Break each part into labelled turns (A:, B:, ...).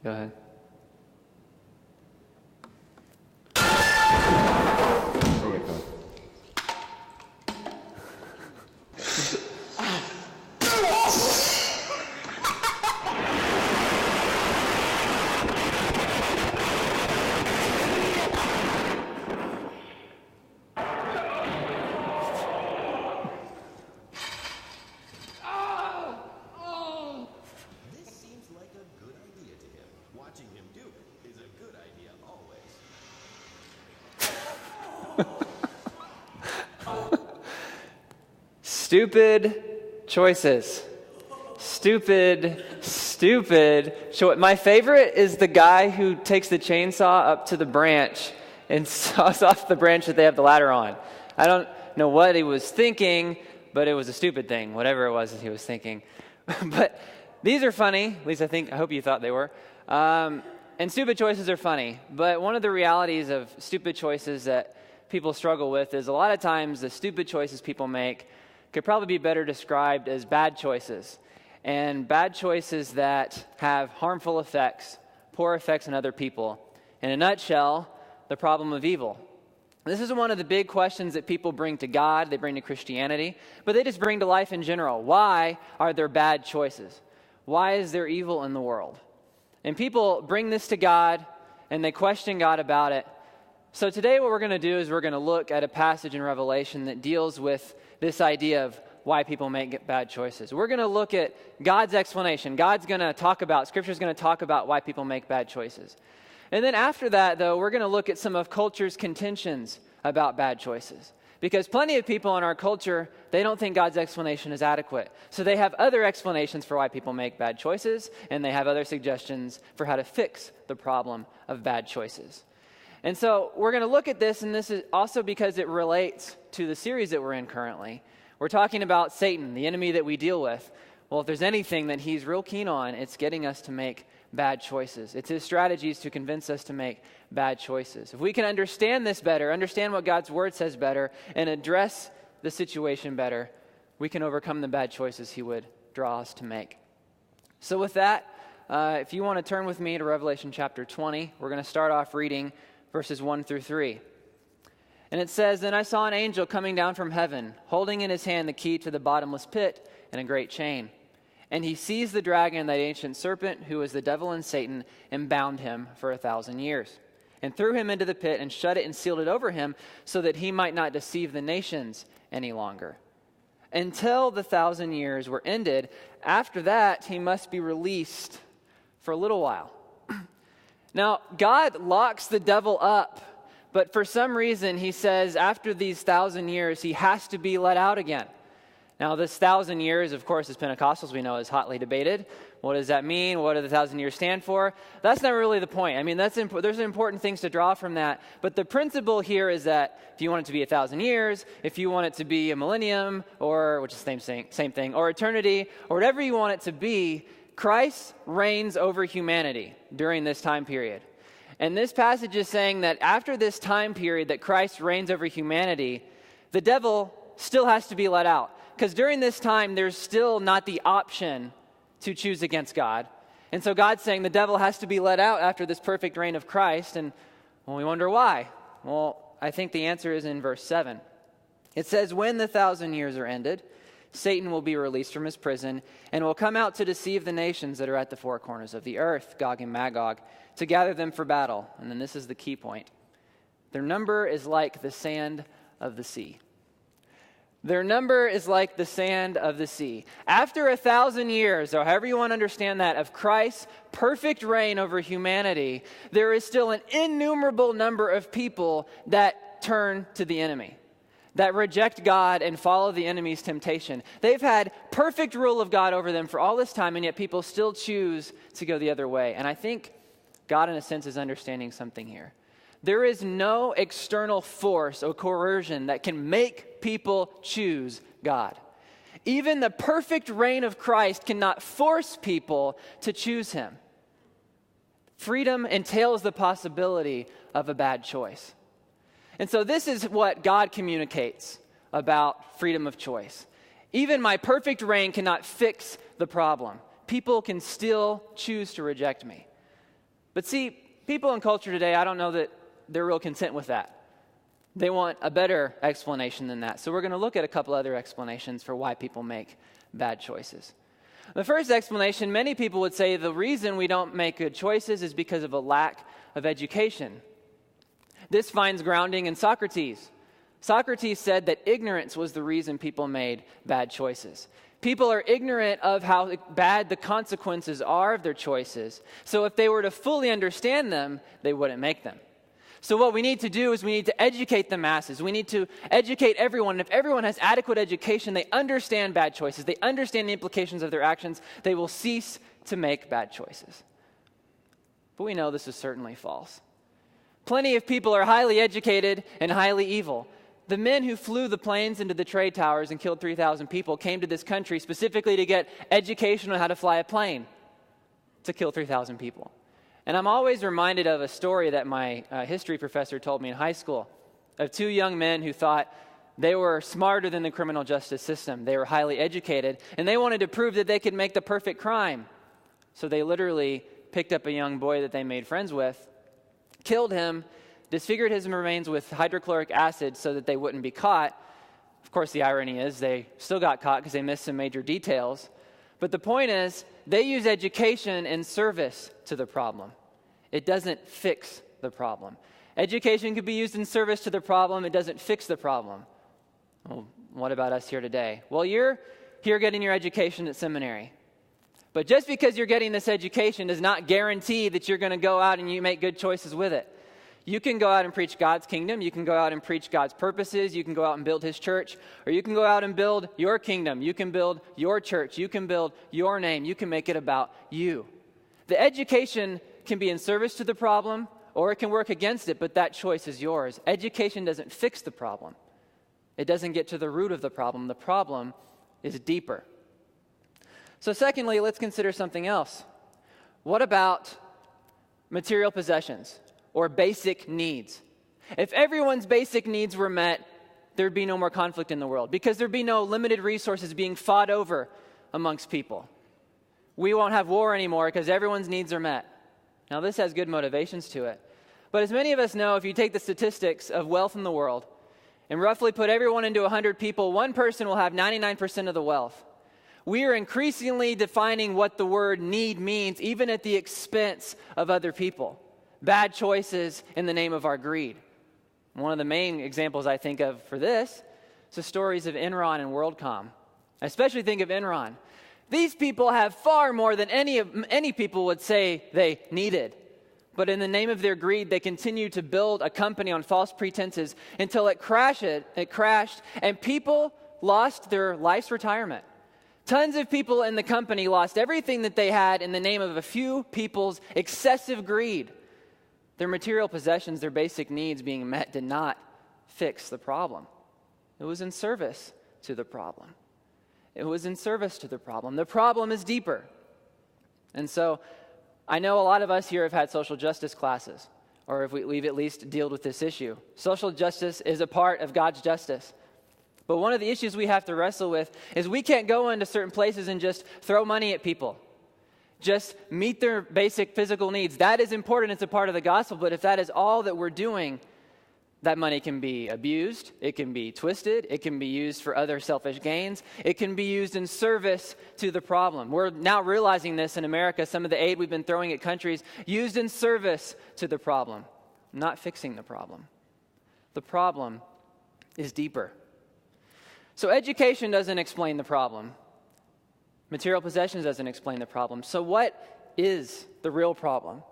A: Go ahead. Stupid choices. Stupid. My favorite is the guy who takes the chainsaw up to the branch and saws off the branch that they have the ladder on. I don't know what he was thinking, but it was a stupid thing, whatever it was that he was thinking. But these are funny. At least I hope you thought they were. And stupid choices are funny. But one of the realities of stupid choices that people struggle with is a lot of times the stupid choices people make could probably be better described as bad choices, and bad choices that have harmful effects, poor effects on other people. In a nutshell, the problem of evil. This is one of the big questions that people bring to God, they bring to Christianity, but they just bring to life in general. Why are there bad choices? Why is there evil in the world? And people bring this to God, and they question God about it. So today what we're going to do is we're going to look at a passage in Revelation that deals with this idea of why people make bad choices. We're going to look at God's explanation. Scripture's going to talk about why people make bad choices. And then after that, though, we're going to look at some of culture's contentions about bad choices. Because plenty of people in our culture, they don't think God's explanation is adequate. So they have other explanations for why people make bad choices, and they have other suggestions for how to fix the problem of bad choices. And so we're going to look at this, and this is also because it relates to the series that we're in currently. We're talking about Satan, the enemy that we deal with. Well, if there's anything that he's real keen on, it's getting us to make bad choices. It's his strategies to convince us to make bad choices. If we can understand this better, understand what God's word says better, and address the situation better, we can overcome the bad choices he would draw us to make. So with that, if you want to turn with me to Revelation chapter 20, we're going to start off reading verses 1 through 3. And it says, "Then I saw an angel coming down from heaven, holding in his hand the key to the bottomless pit and a great chain. And he seized the dragon, that ancient serpent, who is the devil and Satan, and bound him for 1,000 years, and threw him into the pit, and shut it and sealed it over him, so that he might not deceive the nations any longer, until the 1,000 years were ended. After that, he must be released for a little while." Now, God locks the devil up, but for some reason, he says after these 1,000 years, he has to be let out again. Now, this 1,000 years, of course, as Pentecostals, we know is hotly debated. What does that mean? What do the 1,000 years stand for? That's not really the point. I mean, there's important things to draw from that. But the principle here is that if you want it to be 1,000 years, if you want it to be a millennium, or which is the same thing, or eternity, or whatever you want it to be, Christ reigns over humanity during this time period. And this passage is saying that after this time period that Christ reigns over humanity, the devil still has to be let out. Because during this time, there's still not the option to choose against God. And so God's saying the devil has to be let out after this perfect reign of Christ. And we wonder why. Well, I think the answer is in verse 7. It says, "When the 1,000 years are ended, Satan will be released from his prison and will come out to deceive the nations that are at the four corners of the earth, Gog and Magog, to gather them for battle." And then this is the key point. "Their number is like the sand of the sea." Their number is like the sand of the sea. After 1,000 years, or however you want to understand that, of Christ's perfect reign over humanity, there is still an innumerable number of people that turn to the enemy, that reject God and follow the enemy's temptation. They've had perfect rule of God over them for all this time, and yet people still choose to go the other way. And I think God, in a sense, is understanding something here. There is no external force or coercion that can make people choose God. Even the perfect reign of Christ cannot force people to choose him. Freedom entails the possibility of a bad choice. And so this is what God communicates about freedom of choice. Even my perfect reign cannot fix the problem. People can still choose to reject me. But see, people in culture today, I don't know that they're real content with that. They want a better explanation than that. So we're going to look at a couple other explanations for why people make bad choices. The first explanation, many people would say the reason we don't make good choices is because of a lack of education. This finds grounding in Socrates. Socrates said that ignorance was the reason people made bad choices. People are ignorant of how bad the consequences are of their choices. So if they were to fully understand them, they wouldn't make them. So what we need to do is we need to educate the masses. We need to educate everyone. And if everyone has adequate education, they understand bad choices. They understand the implications of their actions. They will cease to make bad choices. But we know this is certainly false. Plenty of people are highly educated and highly evil. The men who flew the planes into the trade towers and killed 3,000 people came to this country specifically to get education on how to fly a plane to kill 3,000 people. And I'm always reminded of a story that my history professor told me in high school of two young men who thought they were smarter than the criminal justice system. They were highly educated, and they wanted to prove that they could make the perfect crime. So they literally picked up a young boy that they made friends with, killed him, disfigured his remains with hydrochloric acid so that they wouldn't be caught. Of course, the irony is they still got caught because they missed some major details. But the point is, they use education in service to the problem. It doesn't fix the problem. Education could be used in service to the problem. It doesn't fix the problem. Well, what about us here today? Well, you're here getting your education at seminary. But just because you're getting this education does not guarantee that you're going to go out and you make good choices with it. You can go out and preach God's kingdom. You can go out and preach God's purposes. You can go out and build his church. Or you can go out and build your kingdom. You can build your church. You can build your name. You can make it about you. The education can be in service to the problem, or it can work against it, but that choice is yours. Education doesn't fix the problem. It doesn't get to the root of the problem. The problem is deeper. So secondly, let's consider something else. What about material possessions? Or basic needs. If everyone's basic needs were met, there'd be no more conflict in the world because there'd be no limited resources being fought over amongst people. We won't have war anymore because everyone's needs are met. Now, this has good motivations to it. But as many of us know, if you take the statistics of wealth in the world and roughly put everyone into 100 people, one person will have 99% of the wealth. We are increasingly defining what the word need means, even at the expense of other people. Bad choices in the name of our greed. One of the main examples I think of for this is the stories of Enron and WorldCom. I especially think of Enron. These people have far more than any people would say they needed. But in the name of their greed, they continue to build a company on false pretenses until it crashed, and people lost their life's retirement. Tons of people in the company lost everything that they had in the name of a few people's excessive greed. Their material possessions, their basic needs being met did not fix the problem. It was in service to the problem. It was in service to the problem. The problem is deeper. And so I know a lot of us here have had social justice classes, or if we've at least dealt with this issue. Social justice is a part of God's justice. But one of the issues we have to wrestle with is we can't go into certain places and just throw money at people. Just meet their basic physical needs. That is important. It's a part of the gospel. But if that is all that we're doing, that money can be abused. It can be twisted. It can be used for other selfish gains. It can be used in service to the problem. We're now realizing this in America. Some of the aid we've been throwing at countries used in service to the problem, not fixing the problem. The problem is deeper. So education doesn't explain the problem. Material possessions doesn't explain the problem. So what is the real problem?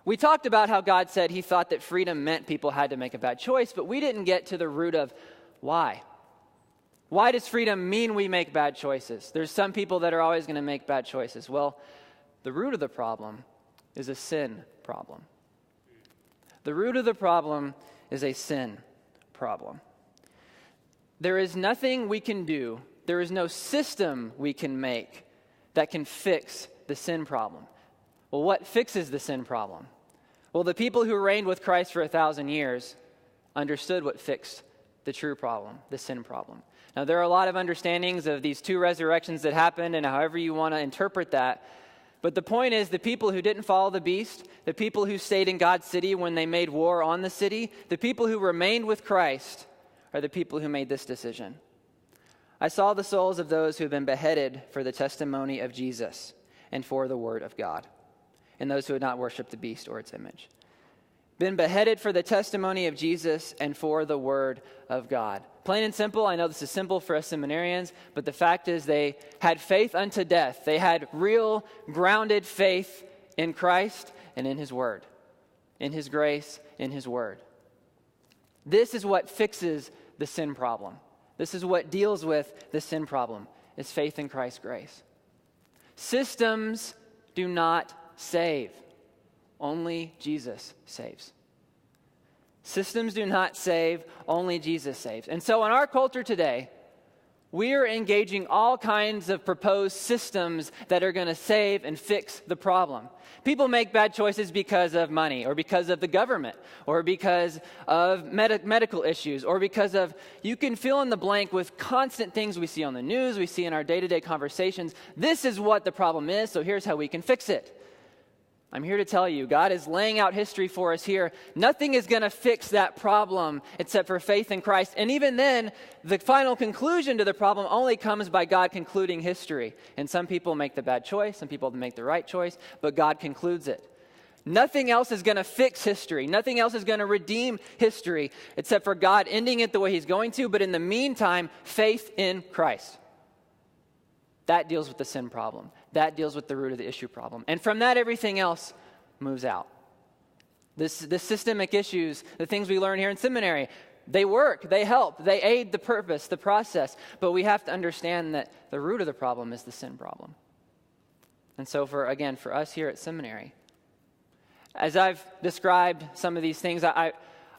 A: We talked about how God said he thought that freedom meant people had to make a bad choice, but we didn't get to the root of why. Why does freedom mean we make bad choices? There's some people that are always going to make bad choices. Well, the root of the problem is a sin problem. The root of the problem is a sin problem. There is nothing we can do. There is no system we can make that can fix the sin problem. Well, what fixes the sin problem? Well, the people who reigned with Christ for 1,000 years understood what fixed the true problem, the sin problem. Now, there are a lot of understandings of these two resurrections that happened, and however you want to interpret that. But the point is, the people who didn't follow the beast, the people who stayed in God's city when they made war on the city, the people who remained with Christ are the people who made this decision. I saw the souls of those who have been beheaded for the testimony of Jesus and for the word of God, and those who had not worshipped the beast or its image. Been beheaded for the testimony of Jesus and for the word of God. Plain and simple, I know this is simple for us seminarians, but the fact is they had faith unto death. They had real, grounded faith in Christ and in his word, in his grace, in his word. This is what fixes the sin problem. This is what deals with the sin problem, is faith in Christ's grace. Systems do not save. Only Jesus saves. Systems do not save, only Jesus saves. And so in our culture today, we are engaging all kinds of proposed systems that are going to save and fix the problem. People make bad choices because of money, or because of the government, or because of medical issues, or because of, you can fill in the blank with constant things we see on the news, we see in our day-to-day conversations. This is what the problem is, so here's how we can fix it. I'm here to tell you, God is laying out history for us here. Nothing is going to fix that problem except for faith in Christ. And even then, the final conclusion to the problem only comes by God concluding history. And some people make the bad choice, some people make the right choice, but God concludes it. Nothing else is going to fix history. Nothing else is going to redeem history except for God ending it the way he's going to. But in the meantime, faith in Christ. That deals with the sin problem. That deals with the root of the issue problem. And from that, everything else moves out. The systemic issues, the things we learn here in seminary, they work, they help, they aid the purpose, the process. But we have to understand that the root of the problem is the sin problem. And so for us here at seminary, as I've described some of these things, I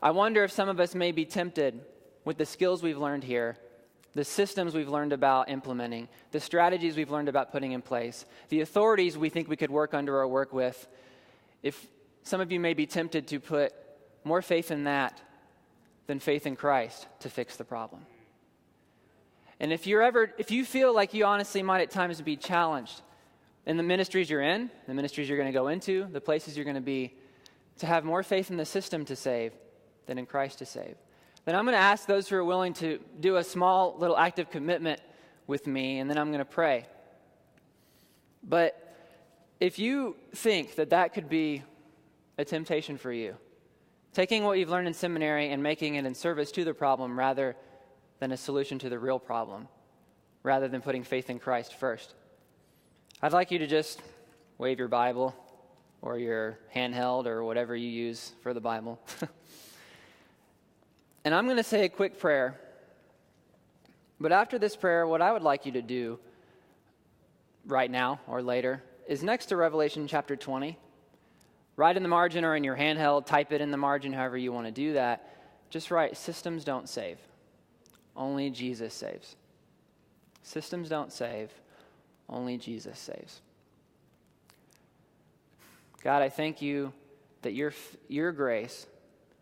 A: wonder if some of us may be tempted with the skills we've learned here, the systems we've learned about implementing, the strategies we've learned about putting in place, the authorities we think we could work under or work with. If some of you may be tempted to put more faith in that than faith in Christ to fix the problem. And if you feel like you honestly might at times be challenged in the ministries you're in, the ministries you're going to go into, the places you're going to be, to have more faith in the system to save than in Christ to save, then I'm going to ask those who are willing to do a small little act of commitment with me, and then I'm going to pray. But if you think that that could be a temptation for you, taking what you've learned in seminary and making it in service to the problem rather than a solution to the real problem, rather than putting faith in Christ first, I'd like you to just wave your Bible or your handheld or whatever you use for the Bible. And I'm going to say a quick prayer. But after this prayer, what I would like you to do right now or later is next to Revelation chapter 20. Write in the margin or in your handheld, type it in the margin, however you want to do that. Just write, systems don't save. Only Jesus saves. Systems don't save. Only Jesus saves. God, I thank you that your grace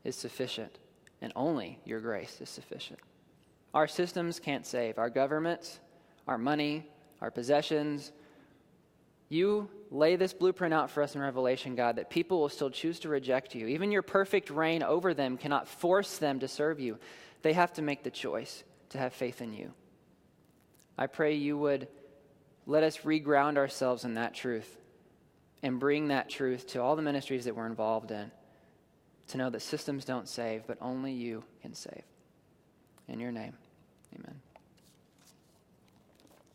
A: is sufficient. And only your grace is sufficient. Our systems can't save. Our governments, our money, our possessions. You lay this blueprint out for us in Revelation, God, that people will still choose to reject you. Even your perfect reign over them cannot force them to serve you. They have to make the choice to have faith in you. I pray you would let us reground ourselves in that truth and bring that truth to all the ministries that we're involved in. To know that systems don't save, but only you can save. In your name, amen.